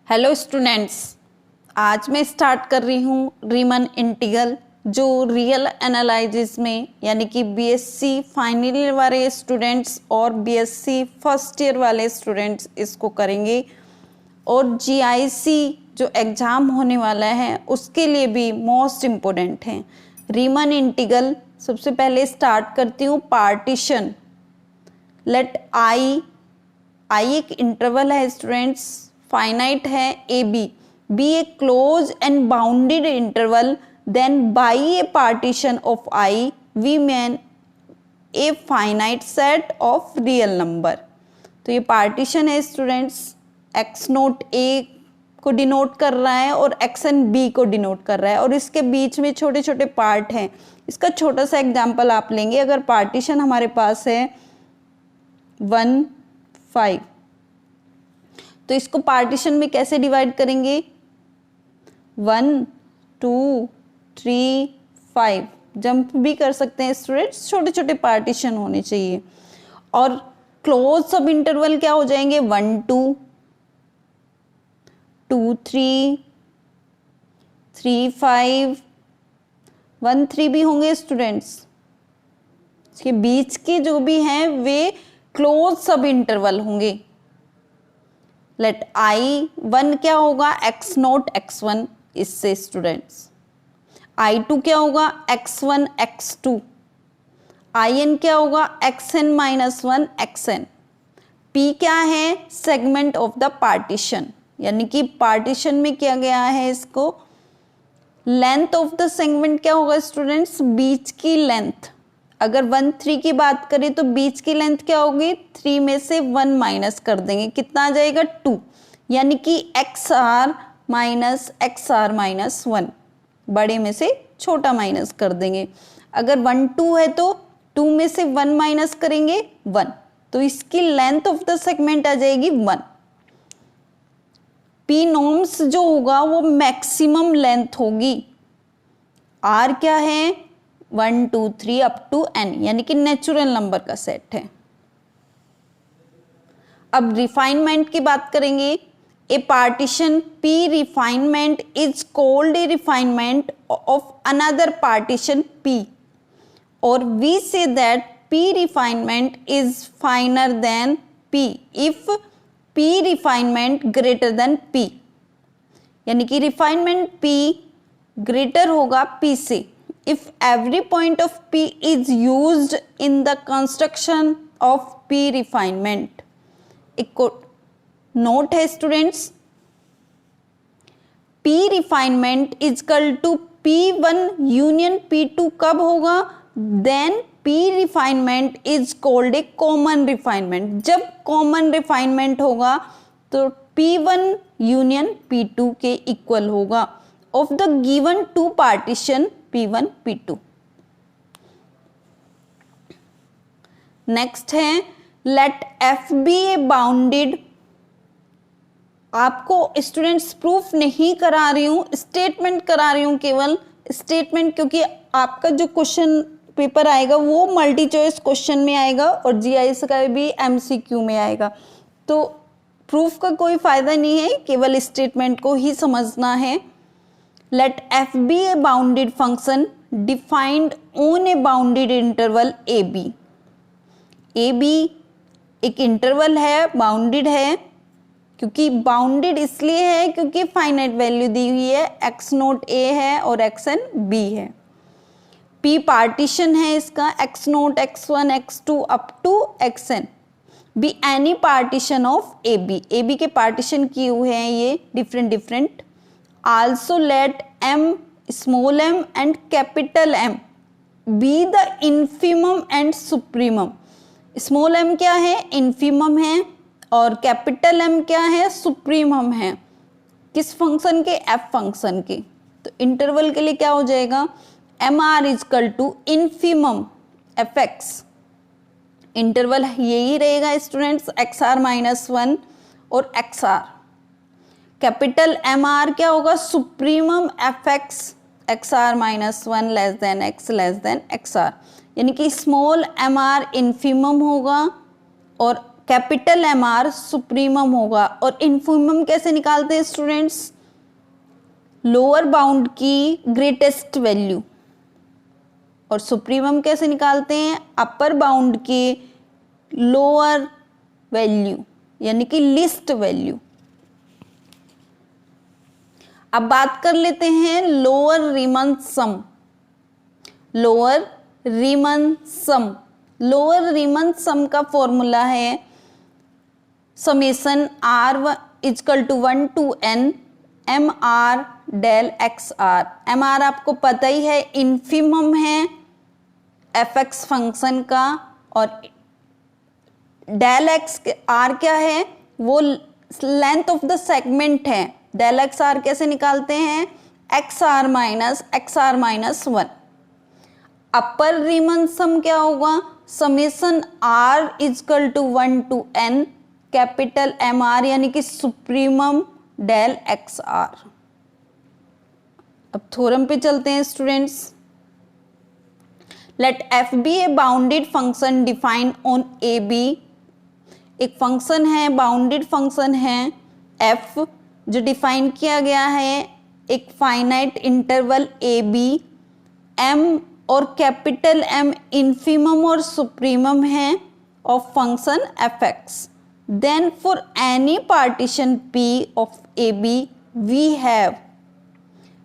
Hello students, आज मैं start कर रही हूँ रीमन इंटीग्रल जो रियल एनालिसिस में यानी कि बीएससी फाइनल ईयर वाले स्टूडेंट्स और बीएससी फर्स्ट ईयर वाले स्टूडेंट्स इसको करेंगे और जीआईसी जो एग्ज़ाम होने वाला है उसके लिए भी मोस्ट इम्पोर्टेंट है। रीमन इंटीग्रल सबसे पहले स्टार्ट करती हूँ पार्टीशन। लेट आई एक इंटरवल है स्टूडेंट्स, फाइनाइट है ए B a close and bounded interval, then by a partition of I we mean a finite set of real number. तो ये पार्टीशन है स्टूडेंट्स, एक्स नोट ए को डिनोट कर रहा है और एक्स एन बी को डिनोट कर रहा है और इसके बीच में छोटे छोटे पार्ट हैं। इसका छोटा सा एग्जांपल आप लेंगे। अगर पार्टीशन हमारे पास है 1 5, तो इसको पार्टीशन में कैसे डिवाइड करेंगे? 1 2 3 5, जंप भी कर सकते हैं स्टूडेंट्स, छोटे छोटे पार्टीशन होने चाहिए। और क्लोज सब इंटरवल क्या हो जाएंगे? 1 2 2 3 3 5 1 3 भी होंगे स्टूडेंट्स। इसके बीच के जो भी हैं वे क्लोज सब इंटरवल होंगे। लेट आई 1 क्या होगा? एक्स नोट x1 इससे स्टूडेंट्स। I2 क्या होगा? x1 x2। In क्या होगा? xn minus 1 xn। P क्या है? सेगमेंट ऑफ द पार्टीशन, यानी कि पार्टीशन में किया गया है इसको। लेंथ ऑफ द सेगमेंट क्या होगा स्टूडेंट्स? बीच की लेंथ। अगर 1 3 की बात करें तो बीच की लेंथ क्या होगी? 3 में से 1 माइनस कर देंगे, कितना आ जाएगा? 2, यानी कि XR माइनस 1, बड़े में से छोटा माइनस कर देंगे। अगर 1 2 है तो 2 में से 1 माइनस करेंगे 1, तो इसकी लेंथ ऑफ द सेगमेंट आ जाएगी 1। P नॉर्म्स जो होगा वो मैक्सिमम लेंथ होगी। R क्या है? 1 2 3 अप टू n, यानी कि नेचुरल नंबर का सेट है। अब रिफाइनमेंट की बात करेंगे। A partition P refinement is called a refinement of another partition P, और we say that P refinement is finer than P if P refinement greater than P, यानी कि refinement P greater होगा P से if every point of P is used in the construction of P refinement। एक note है students, P refinement is equal to P1 union P2 कब होगा? Then P refinement is called a common refinement। जब common refinement होगा तो P1 union P2 के equal होगा of the given two partition P1 P2। Next है late F B a bounded. आपको students proof नहीं करा रही हूं, स्टेटमेंट करा रही हूं, केवल स्टेटमेंट, क्योंकि आपका जो क्वेश्चन पेपर आएगा वो मल्टी चॉइस क्वेश्चन में आएगा और जीआईएस का भी एमसीक्यू में आएगा, तो प्रूफ का कोई फायदा नहीं है, केवल स्टेटमेंट को ही समझना है। Let f be a bounded function defined on a bounded interval AB। AB एक इंटरवल है, बाउंडेड है, क्योंकि बाउंडेड इसलिए है क्योंकि फाइनाइट वैल्यू दी हुई है, x नोट A है और xn B है। P पार्टीशन है इसका, x naught x1 x2 up to xn। B any partition of AB। AB के पार्टीशन किए हुए हैं ये different. Also let m small m and capital M be the infimum and supremum। Small m क्या है? Infimum है, और capital M क्या है? सुप्रीमम है। किस फंक्शन के? f फंक्शन के। तो इंटरवल के लिए क्या हो जाएगा? mr is equal to infimum fx। Interval यही रहेगा स्टूडेंट्स, xr माइनस 1 और xr। कैपिटल MR क्या होगा? Supremum fx xr minus 1 less than x less than xr, यानी कि स्मॉल mr इन्फीमम होगा और कैपिटल एम आर सुप्रीमम होगा। और इन्फीमम कैसे निकालते हैं स्टूडेंट्स? लोअर बाउंड की ग्रेटेस्ट वैल्यू। और सुप्रीमम कैसे निकालते हैं? अपर बाउंड की लोअर वैल्यू यानी कि लिस्ट वैल्यू। अब बात कर लेते हैं lower Riemann sum. Lower Riemann sum, lower Riemann sum का फॉर्मूला है summation r is equal to 1 to n M R del X R. M R आपको पता ही है, इन्फीमम है एफ एक्स फंक्शन का, और डेल एक्स आर क्या है? वो लेंथ ऑफ द सेगमेंट है। डेल एक्स आर कैसे निकालते हैं? X R minus 1। Upper Riemann sum क्या होगा? Summation R is equal to 1 to n capital M R यानी कि सुप्रीमम डेल एक्स आर। अब थ्योरम पे चलते हैं students. Let F be a bounded function defined on A B. एक function है, बाउंडेड फंक्शन है एफ, जो डिफाइन किया गया है एक finite interval a b, m और कैपिटल एम इन्फीमम और सुप्रीमम है of function f x. Then for any partition p of A b we have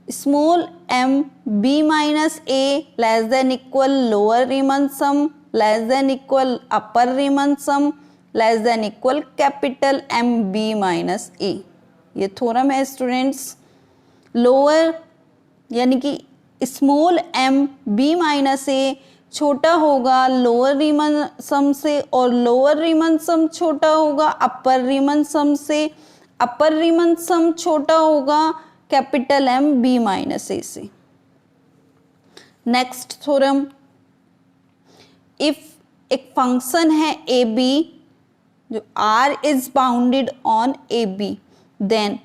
small m b minus a less than equal lower Riemann sum less than equal upper Riemann sum less than equal capital M b minus a. ये theorem है students. Lower यानी कि small m b minus a छोटा होगा lower Riemann sum से, और lower Riemann sum छोटा होगा अपर रीमन सम से, अपर रीमन सम छोटा होगा capital M b minus a से। नेक्स्ट थ्योरम, इफ एक फंक्शन है ए बी जो R is bounded on A b, then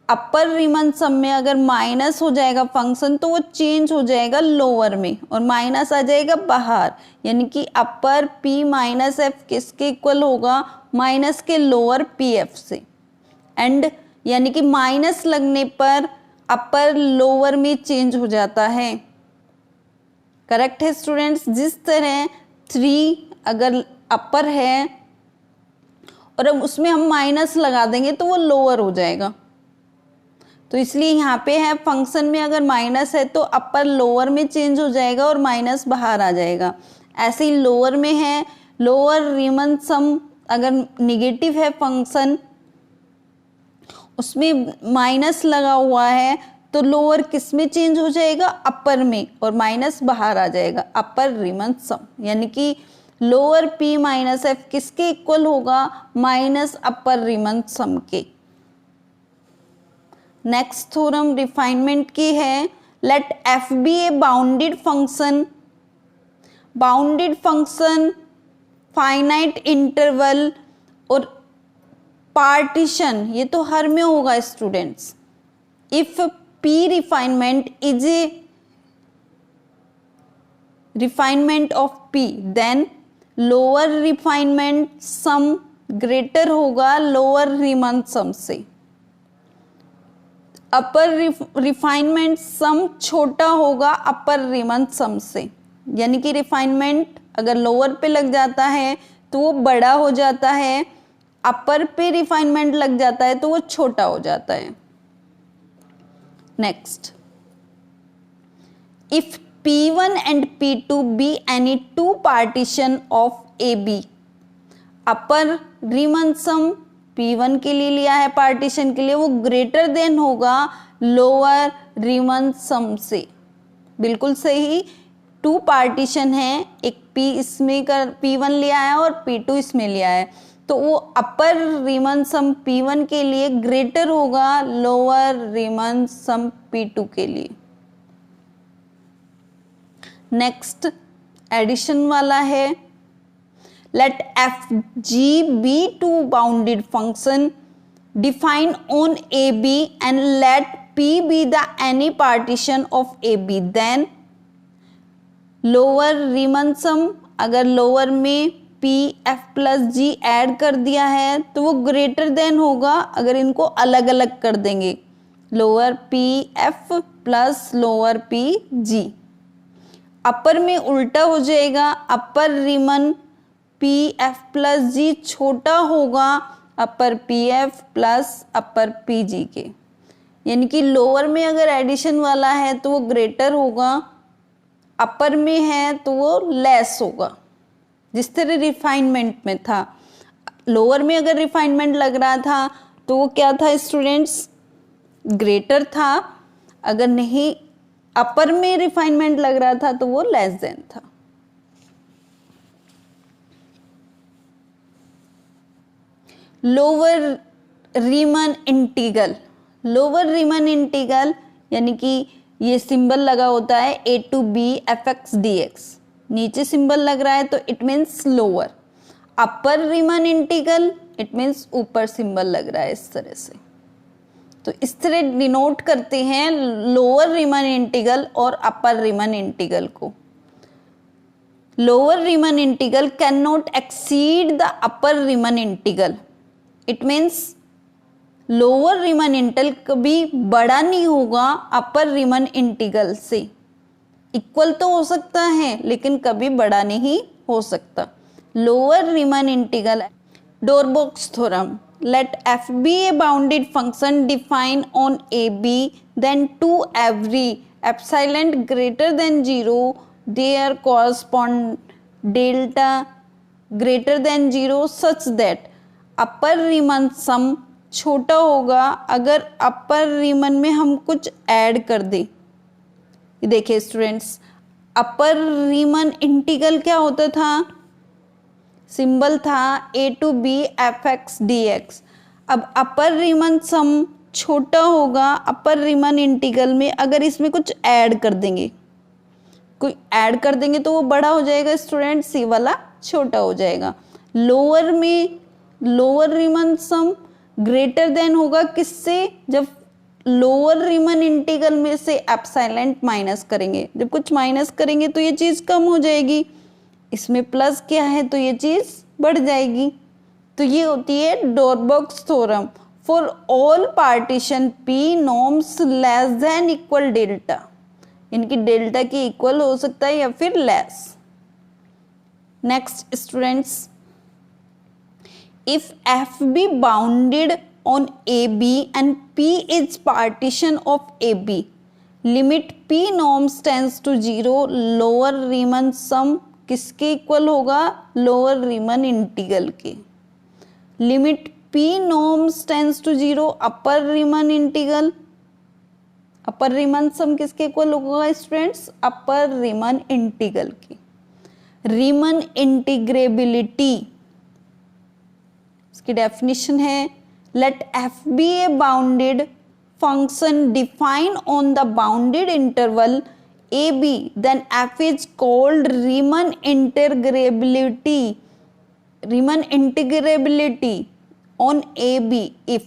upper Riemann sum में अगर माइनस हो जाएगा फंक्शन तो वो चेंज हो जाएगा लोअर में और माइनस आ जाएगा बाहर, यानी कि अपर पी माइनस एफ किसके इक्वल होगा? माइनस के लोअर पी एफ से। एंड यानी कि माइनस लगने पर अपर लोअर में चेंज हो जाता है। करेक्ट है स्टूडेंट्स? जिस तरह 3 अगर अपर है और अब उसमें हम माइनस लगा देंगे तो वो लोअर हो जाएगा। तो इसलिए यहाँ पे है फंक्शन में अगर माइनस है तो अपर लोअर में चेंज हो जाएगा और माइनस बाहर आ जाएगा। ऐसे ही लोअर में है, लोअर रीमन सम अगर निगेटिव है फंक्शन, उसमें माइनस लगा हुआ है तो लोअर किस में चेंज हो जाएगा? अपर में, और माइनस बाहर आ जाएगा अपर रीमन सम, यानी कि लोअर पी माइनस एफ किसके इक्वल होगा? माइनस अपर रीमन सम के। नेक्स्ट थ्योरम रिफाइनमेंट की है, let F be a bounded function. Bounded function finite interval और पार्टीशन, ये तो हर में होगा students. If p refinement is a refinement of P, then lower refinement sum greater होगा लोअर रीमन सम से। अपर रिफाइनमेंट सम छोटा होगा अपर रीमन सम से, यानी कि रिफाइनमेंट अगर लोअर पे लग जाता है तो वो बड़ा हो जाता है, अपर पे रिफाइनमेंट लग जाता है तो वो छोटा हो जाता है। Next, if P1 and P2 be any two partition of AB, upper Riemann sum P1 के लिए लिया है पार्टीशन के लिए, वो ग्रेटर देन होगा लोअर रीमन सम से। बिल्कुल सही, 2 पार्टीशन है, एक P इसमें कर P1 लिया है और P2 इसमें लिया है, तो वो अपर रीमन सम P1 के लिए ग्रेटर होगा लोअर रीमन सम P2 के लिए। नेक्स्ट एडिशन वाला है, let f g be two bounded function define on A B and let p be the any partition of A b, then lower Riemann sum अगर lower में p f plus g add कर दिया है तो वो greater than होगा अगर इनको अलग अलग कर देंगे, lower p f plus lower p g. Upper में उल्टा हो जाएगा, upper Riemann p f plus g छोटा होगा upper p f plus upper p g के, यानी कि लोअर में अगर एडिशन वाला है तो वो ग्रेटर होगा, अपर में है तो वो लेस होगा। जिस तरह रिफाइनमेंट में था, लोअर में अगर रिफाइनमेंट लग रहा था तो वो क्या था स्टूडेंट्स, ग्रेटर था, अगर नहीं अपर में रिफाइनमेंट लग रहा था तो वो लेस देन था। Lower Riemann integral, lower Riemann integral यानी कि ये सिंबल लगा होता है a to b F x D x, नीचे सिंबल लग रहा है तो it means lower. Upper Riemann integral it means ऊपर सिंबल लग रहा है इस तरह से, तो इस तरह डिनोट करते हैं लोअर रीमन इंटीग्रल और अपर रीमन इंटीग्रल को। Lower Riemann integral can not exceed the upper Riemann integral, it means lower Riemann integral कभी बड़ा नहीं होगा अपर रीमन इंटीग्रल से, इक्वल तो हो सकता है लेकिन कभी बड़ा नहीं हो सकता। Lower Riemann integral, Darboux theorem, let f be a bounded function defined on ab, then to every epsilon greater than 0 there correspond delta greater than 0 such that upper Riemann sum छोटा होगा अगर अपर रीमन में हम कुछ ऐड कर दें। देखिए students, upper Riemann integral क्या होता था, सिंबल था a to b F x D x. अब अपर रीमन सम छोटा होगा अपर रीमन इंटीग्रल में अगर इसमें कुछ ऐड कर देंगे, कोई ऐड कर देंगे तो वो बड़ा हो जाएगा स्टूडेंट, सी वाला छोटा हो जाएगा। लोअर में लोअर रीमन सम ग्रेटर देन होगा किससे, जब लोअर रीमन इंटीग्रल में से एप्सिलॉन माइनस करेंगे, जब कुछ माइनस करेंगे तो ये चीज़ कम हो जाएगी, इसमें प्लस क्या है तो ये चीज़ बढ़ जाएगी। तो ये होती है Darboux theorem for all partition p norms less than equal delta, इनकी डेल्टा की इक्वल हो सकता है या फिर less. Next students, if f be bounded on A B and p is partition of A b, limit p norms tends to 0, lower Riemann sum किसके equal होगा, lower Riemann integral के। Limit p norms tends to 0, upper Riemann integral, upper Riemann sum किसके equal होगा students, upper Riemann integral की। Riemann integrability, इसकी definition है let F be a bounded function defined on the bounded interval AB, then f is called Riemann integrability, Riemann integrability on AB if,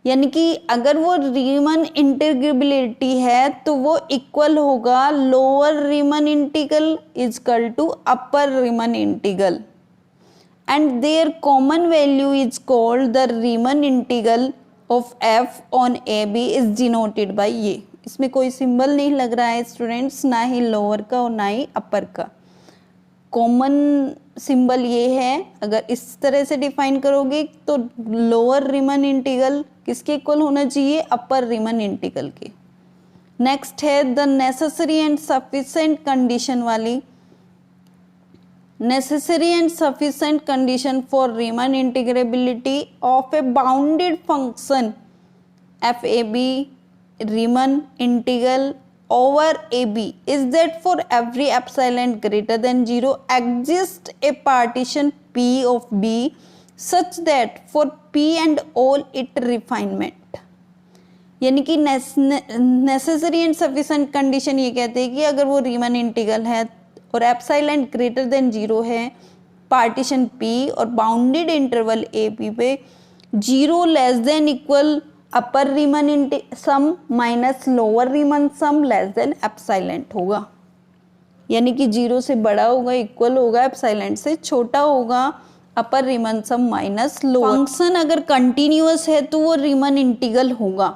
यानी कि अगर वो रीमन integrability है तो वो इक्वल होगा lower Riemann integral equal to upper Riemann integral, and their common value is called the Riemann integral of f on AB is denoted by ये। इसमें कोई सिंबल नहीं लग रहा है स्टूडेंट्स, ना ही लोअर का और ना ही अपर का, कॉमन सिंबल ये है। अगर इस तरह से डिफाइन करोगे तो लोअर रीमन इंटीग्रल किसके इक्वल होना चाहिए, अपर रीमन इंटीग्रल के। नेक्स्ट है the necessary and sufficient condition वाली, necessary and sufficient condition for Riemann integrability of a bounded function f a b Riemann integral over AB is that for every epsilon greater than 0 exists a partition P of B such that for P and all it refinement, यानी कि necessary and sufficient condition ये कहते हैं कि अगर वो रीमन integral है और एप्सिलॉन ग्रेटर देन 0 है, पार्टीशन P और बाउंडेड इंटरवल AB पे 0 less than equal upper Riemann सम minus lower Riemann sum less then epsilon होगा। यानी कि 0 से बड़ा होगा, इक्वल होगा, एप्सिलॉन से छोटा होगा, अपर रीमन सम माइनस लोअर। फंक्शन अगर कंटिन्यूअस है तो वो रीमन इंटीग्रल होगा।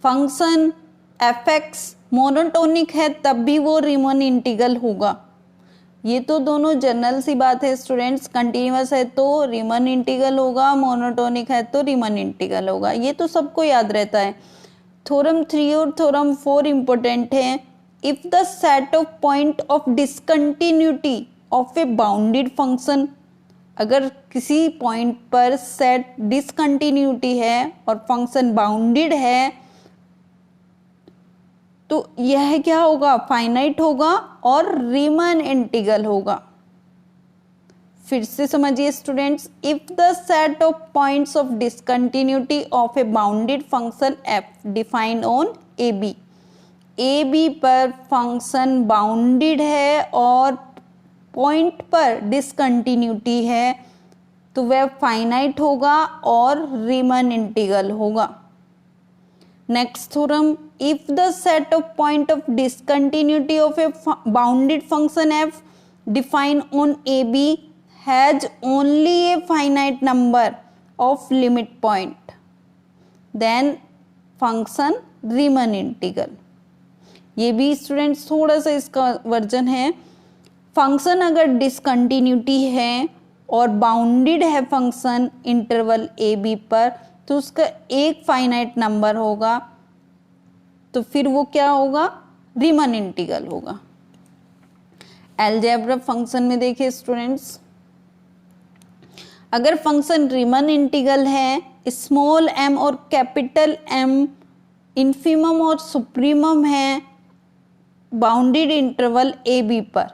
फंक्शन एफ(x) मोनोटोनिक है तब भी वो रीमन इंटीग्रल होगा। ये तो दोनों जनरल सी बात है स्टूडेंट्स, कंटिन्यूअस है तो रीमन इंटीग्रल होगा, मोनोटोनिक है तो रीमन इंटीग्रल होगा, ये तो सबको याद रहता है। थ्योरम 3 और थ्योरम 4 इंपॉर्टेंट है। If the set of point of discontinuity of a bounded function, अगर किसी पॉइंट पर सेट डिसकंटिन्यूटी है और फंक्शन बाउंडेड है तो यह क्या होगा, फाइनाइट होगा और रीमन इंटीग्रल होगा। फिर से समझिए students, if the set of points of discontinuity of a bounded function F define on A B पर फंक्शन बाउंडेड है और पॉइंट पर डिसकंटिन्यूटी है तो वह फाइनाइट होगा और रीमन इंटीग्रल होगा। Next theorem, if the set of point of discontinuity of a bounded function F define on A b has only a finite number of limit point then function Riemann integral. ये भी students थोड़ा सा इसका version है। Function अगर discontinuity है और bounded है फंक्शन इंटरवल ए बी पर तो उसका एक फाइनाइट नंबर होगा तो फिर वो क्या होगा, रीमन इंटीग्रल होगा। अलजेब्रा फंक्शन में देखिए स्टूडेंट्स, अगर फंक्शन रीमन इंटीग्रल है, स्मॉल m और कैपिटल M इन्फिमम और सुप्रीमम है बाउंडेड इंटरवल ए बी पर,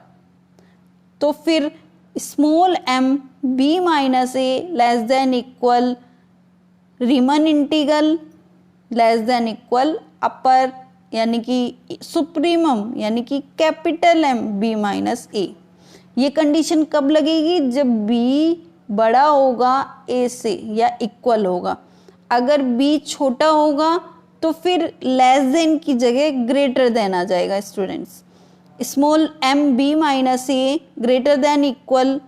तो फिर small m b minus a less than equal Riemann integral less than equal upper यानी कि सुप्रीमम यानी कि capital M b minus a. ये कंडीशन कब लगेगी, जब b बड़ा होगा a से या इक्वल होगा। अगर b छोटा होगा तो फिर लेस देन की जगह ग्रेटर देन आ जाएगा students. Small m b minus a greater than equal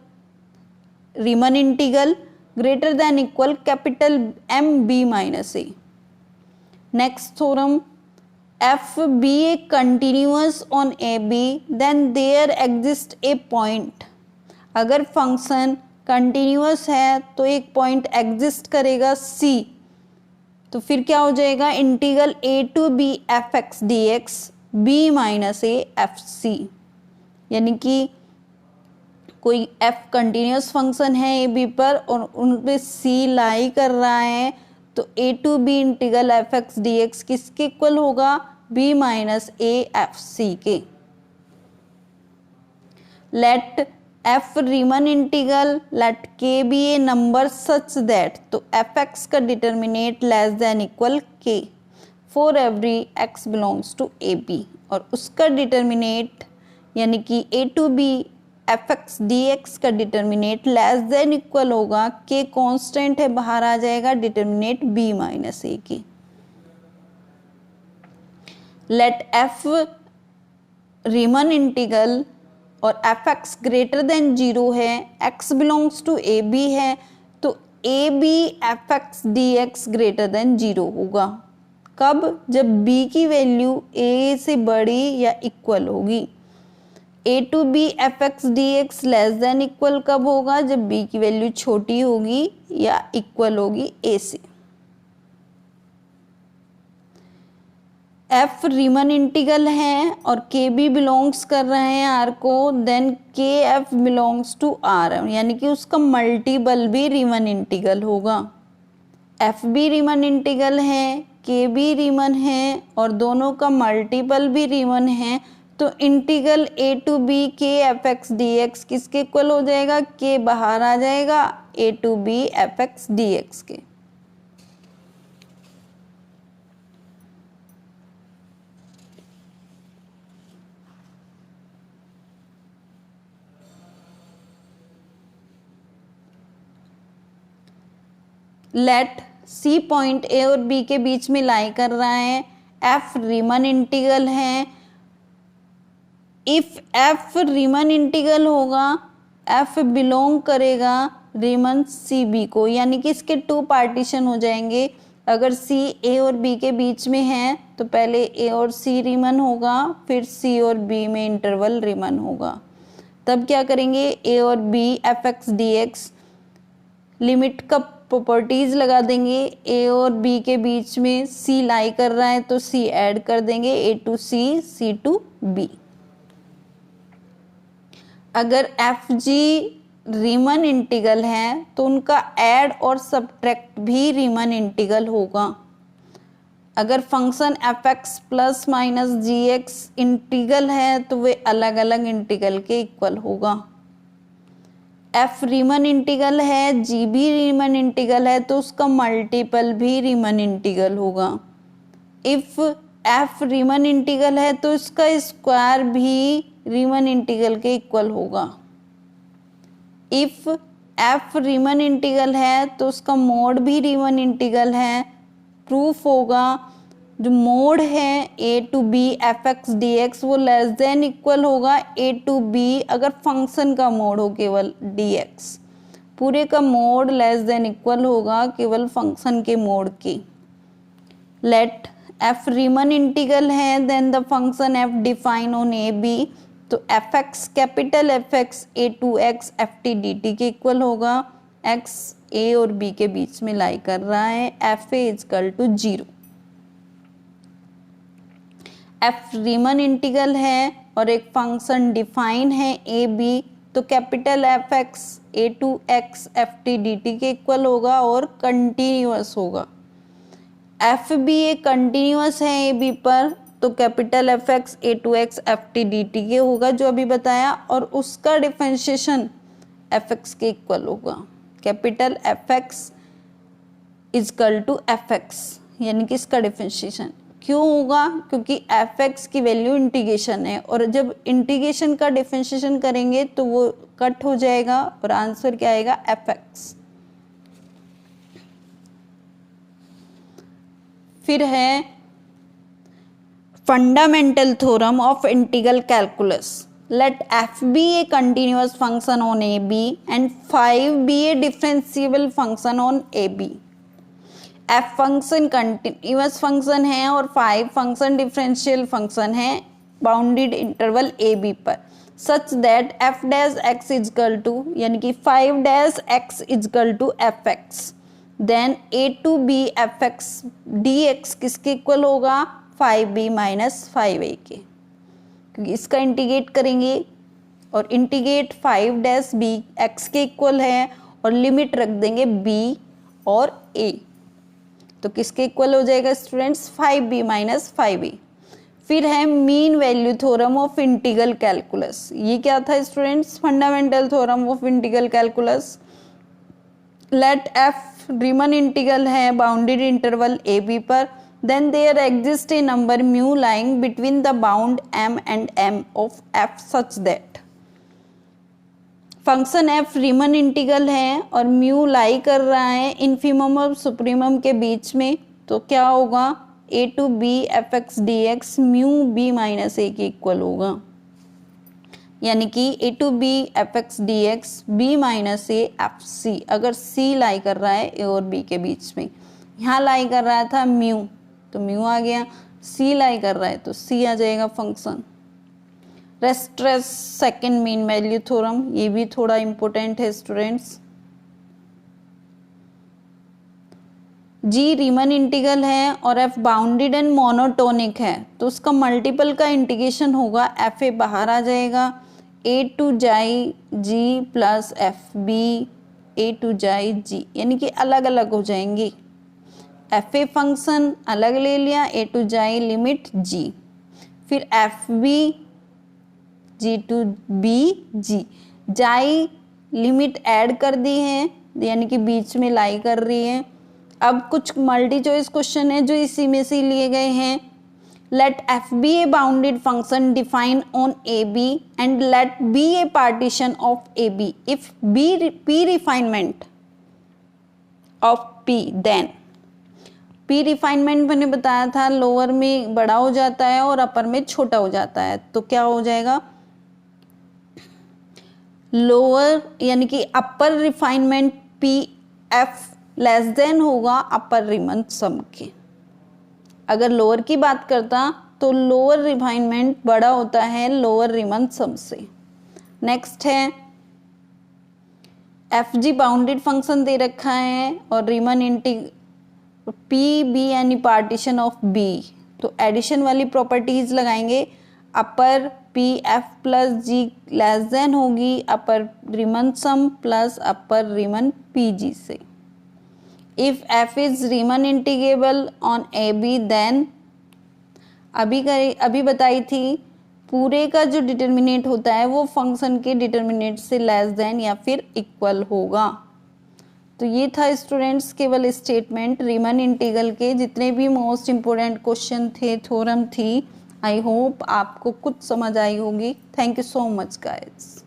Riemann integral greater than equal capital M b minus a. Next theorem, f be a continuous on a b then there exists a point. अगर function continuous है तो एक point exist करेगा c, तो फिर क्या हो जाएगा, integral a to b f(x) dx b minus a f c, यानी कि कोई f कंटिन्यूस फंक्शन है ए बी पर और उन पे c लाई कर रहा है तो a to b integral f(x) dx किसके इक्वल होगा, b minus a f c के। Let f Riemann integral let k be a number such that, तो f(x) का determinate less than equal k for every x belongs to A b, और उसका determinate यानी कि a to b f(x) dx का determinate less than equal होगा k constant है बाहर आ जाएगा डिटर्मिनेट b माइनस a की। लेट f रीमन इंटीग्रल और f(x) ग्रेटर देन 0 है, x belongs to A B है तो A B f(x) dx greater than 0 होगा। कब, जब b की वैल्यू a से बड़ी या इक्वल होगी। a to b f(x) dx less than equal कब होगा, जब b की वैल्यू छोटी होगी या इक्वल होगी a से। f रीमन इंटीग्रल है और k b बिलोंग्स कर रहे हैं r को, then k f belongs to r, यानी कि उसका मल्टीपल भी रीमन इंटीग्रल होगा। f भी रीमन इंटीग्रल है, k भी रीमन है और दोनों का मल्टीपल भी रीमन है, तो integral a to b k f(x) dx किसके इक्वल हो जाएगा, k बाहर आ जाएगा a to b f(x) dx के। लेट c पॉइंट a और b के बीच में लाई कर रहा है, f रीमन इंटीग्रल है, इफ एफ रीमन इंटीग्रल होगा, एफ बिलोंग करेगा रीमन सी बी को, यानी कि इसके टू पार्टीशन हो जाएंगे। अगर सी ए और बी के बीच में है तो पहले ए और सी रीमन होगा, फिर सी और बी में इंटरवल रीमन होगा। तब क्या करेंगे, ए और B F x D X limit का प्रॉपर्टीज लगा देंगे। ए और बी के बीच में सी लाई कर रहा है तो सी ऐड कर देंगे, ए टू सी टू बी। अगर एफ जी रीमन इंटीग्रल है तो उनका ऐड और सब्ट्रैक्ट भी रीमन इंटीग्रल होगा। अगर function f x plus minus g x integral है तो वे अलग अलग इंटीग्रल के इक्वल होगा। एफ रीमन इंटीग्रल है, जी भी रीमन इंटीग्रल है तो उसका मल्टीपल भी रीमन इंटीग्रल होगा। इफ एफ रीमन इंटीग्रल है तो इसका स्क्वायर भी रीमन इंटीग्रल के इक्वल होगा। इफ एफ रीमन इंटीग्रल है तो उसका मोड भी रीमन इंटीग्रल है। प्रूफ होगा जो मोड है a to b F x D x वो लेस देन इक्वल होगा ए टू बी अगर फंक्शन का मोड हो केवल डी एक्स, पूरे का मोड लेस देन इक्वल होगा केवल फंक्शन के मोड की। लेट एफ रीमन इंटीग्रल है then the function F define on A b, तो f x capital F x A to x F T D T के equal होगा। X a और b के बीच में लाई कर रहा है, f a equal to 0। F Riemann integral है और एक फंक्शन डिफाइन है ए बी, तो capital F x A to x F T D T के इक्वल होगा और कंटिन्यूअस होगा। एफ बी ए कंटिन्यूअस है ए बी पर, तो capital F x A to x F T D T के होगा जो अभी बताया, और उसका डिफरेंशिएशन एफ एक्स के इक्वल होगा। Capital F X is equal to F X, यानी कि इसका डिफरेंशिएशन क्यों होगा, क्योंकि एफ एक्स की वैल्यू इंटीग्रेशन है और जब इंटीग्रेशन का डिफरेंशिएशन करेंगे तो वो कट हो जाएगा और आंसर क्या आएगा, एफ एक्स। फिर है fundamental theorem of integral calculus. Let f be a continuous function on AB and 5 be a differentiable function on AB. f function continuous function है और 5 फंक्शन डिफरेंशियल फंक्शन है बाउंडेड इंटरवल AB पर, such that f dash x is equal to, यानी कि 5 dash x is equal to F x, then a to b F x D X किसके equal होगा, 5b minus 5a के, क्योंकि इसका integrate करेंगे और इंटीग्रेट 5 डैश b x के इक्वल है और लिमिट रख देंगे b और a, तो किसके इक्वल हो जाएगा स्टूडेंट्स, 5b माइनस 5a। फिर है mean value theorem of integral calculus. ये क्या था students, fundamental theorem of integral calculus. Let f Riemann integral है बाउंडेड इंटरवल ए बी पर, then there exists a number mu lying between the bound m and m of f such that function f Riemann integral है और mu लाई कर रहा है infimum और supremum के बीच में, तो क्या होगा, a to b F x D X mu b minus a के इक्वल होगा, यानी कि a to b F x D X b minus a F C. अगर c लाई कर रहा है a और b के बीच में, यहाँ लाई कर रहा था म्यू तो म्यू आ गया, सी लाई कर रहा है तो सी आ जाएगा function. Weierstrass second mean value theorem, ये भी थोड़ा इंपॉर्टेंट है स्टूडेंट्स। जी रीमन इंटीग्रल है और एफ बाउंडेड एंड मोनोटोनिक है, तो उसका मल्टीपल का इंटीग्रेशन होगा, एफ ए बाहर आ जाएगा, ए टू जाई जी plus F be A to जाई जी, यानी कि अलग अलग हो जाएंगी। एफ ए फंक्शन अलग ले लिया, ए टू जाई लिमिट जी, फिर f b g to b g, जाई लिमिट ऐड कर दी है यानी कि बीच में लाई कर रही है। अब कुछ मल्टी चॉइस क्वेश्चन है जो इसी में से लिए गए हैं। Let F be a bounded function define on A B and let be a partition of A B if be P refinement of P, then P refinement मैंने बताया था लोअर में बड़ा हो जाता है और अपर में छोटा हो जाता है, तो क्या हो जाएगा, लोअर यानी कि upper refinement p f less than होगा अपर रीमन सम के। अगर लोअर की बात करता तो लोअर रिफाइनमेंट बड़ा होता है लोअर रीमन सम से। नेक्स्ट है एफ जी बाउंडेड फंक्शन दे रखा है और रीमन इंटीग्रल पी बी यानी पार्टीशन ऑफ बी, तो एडिशन वाली प्रॉपर्टीज लगाएंगे। अपर पी एफ प्लस जी लेस देन होगी अपर रीमन सम प्लस अपर रीमन पी जी से। If f is Riemann integrable on A b then अभी बताई थी पूरे का जो डिटर्मिनेट होता है वो फंक्शन के डिटर्मिनेट से लेस देन या फिर इक्वल होगा। तो ये था स्टूडेंट्स केवल स्टेटमेंट रीमन इंटीग्रल के जितने भी मोस्ट इम्पोर्टेंट क्वेश्चन थे, थ्योरम थी। आई होप आपको कुछ समझ आई होगी। Thank you so much guys.